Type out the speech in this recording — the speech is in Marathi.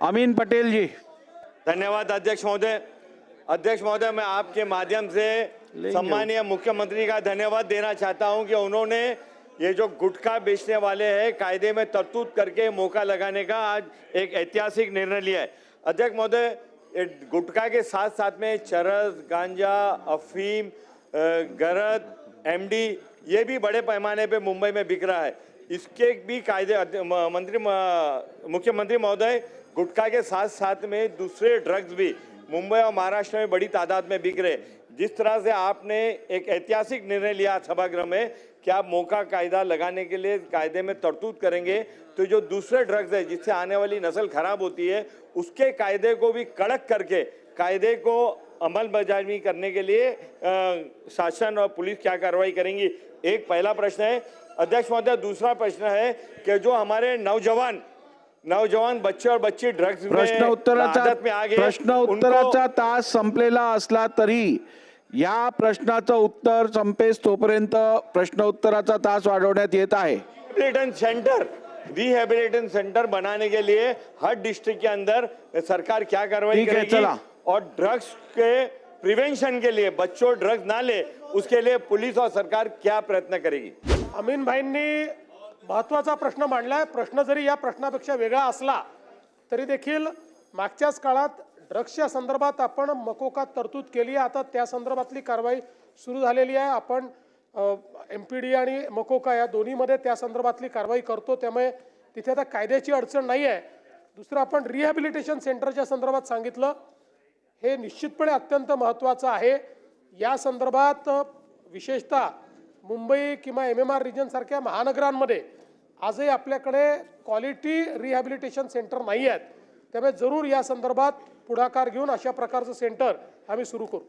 अमीन पटेल जी। धन्यवाद अध्यक्ष महोदय। अध्यक्ष महोदय, मैं आपके माध्यम से सम्मानीय मुख्यमंत्री का धन्यवाद देना चाहता हूं कि उन्होंने ये जो गुटखा बेचने वाले हैं कायदे में तरतूद करके मौका लगाने का आज एक ऐतिहासिक निर्णय लिया है। अध्यक्ष महोदय, गुटखा के साथ साथ में चरस, गांजा, अफीम, गरद, एमडी ये भी बड़े पैमाने पे मुंबई में बिक रहा है। इसके भी कायदे मुख्यमंत्री महोदय, गुटखा के साथ साथ में दूसरे ड्रग्स भी मुंबई और महाराष्ट्र में बड़ी तादाद में बिक रहे। जिस तरह से आपने एक ऐतिहासिक निर्णय लिया सभागृह में कि आप मौका कायदा लगाने के लिए कायदे में तरतूद करेंगे, तो जो दूसरे ड्रग्स है जिससे आने वाली नस्ल खराब होती है उसके कायदे को भी कड़क करके कायदे को अमल बजावी करने के लिए शासन और पुलिस क्या कार्रवाई करेंगी? एक पहला प्रश्न है अध्यक्ष महोदय। दूसरा प्रश्न है कि जो हमारे नौजवान बच्चे और बच्ची ड्रग्स में आदत में आ गए, प्रश्न उत्तराचा तास संपलेला असला तरी या प्रश्नाचं उत्तर संपेस तोपर्यंत प्रश्न उत्तराचा तास वाढवण्यात येत आहे। रिहैबिलिटेशन सेंटर बनाने के लिए हर डिस्ट्रिक्ट के अंदर सरकार क्या कार्रवाई करेगी और ड्रग्स के प्रिवेंशन के लिए बच्चों ड्रग्स ना ले उसके लिए पुलिस और सरकार क्या प्रयत्न करेगी? अमीन भाईंनी महत्त्वाचा प्रश्न मांडलाय। प्रश्न जरी या प्रश्नापेक्षा वेगळा असला तरी देखील मागच्याच काळात ड्रग्सच्या संदर्भात आपण मकोका तरतूद केली आहे। आता त्या संदर्भातली कारवाई सुरू झालेली आहे। आपण एमपीडी आणि मकोका या दोन्हीमध्ये त्या संदर्भातली कारवाई करतो, त्यामुळे तिथे आता कायद्याची अडचण नाही आहे। दुसरं आपण रिहॅबिलिटेशन सेंटरच्या संदर्भात सांगितलं, हे निश्चितपणे अत्यंत महत्त्वाचं आहे। या संदर्भात विशेषतः मुंबई किंवा MMR रिजन सारख्या महानगरांमध्ये आजही आपल्याकडे क्वालिटी रिहॅबिलिटेशन सेंटर नाही आहेत, त्यामुळे जरूर या संदर्भात पुढाकार घेऊन अशा प्रकारचं सेंटर आम्ही सुरू करू।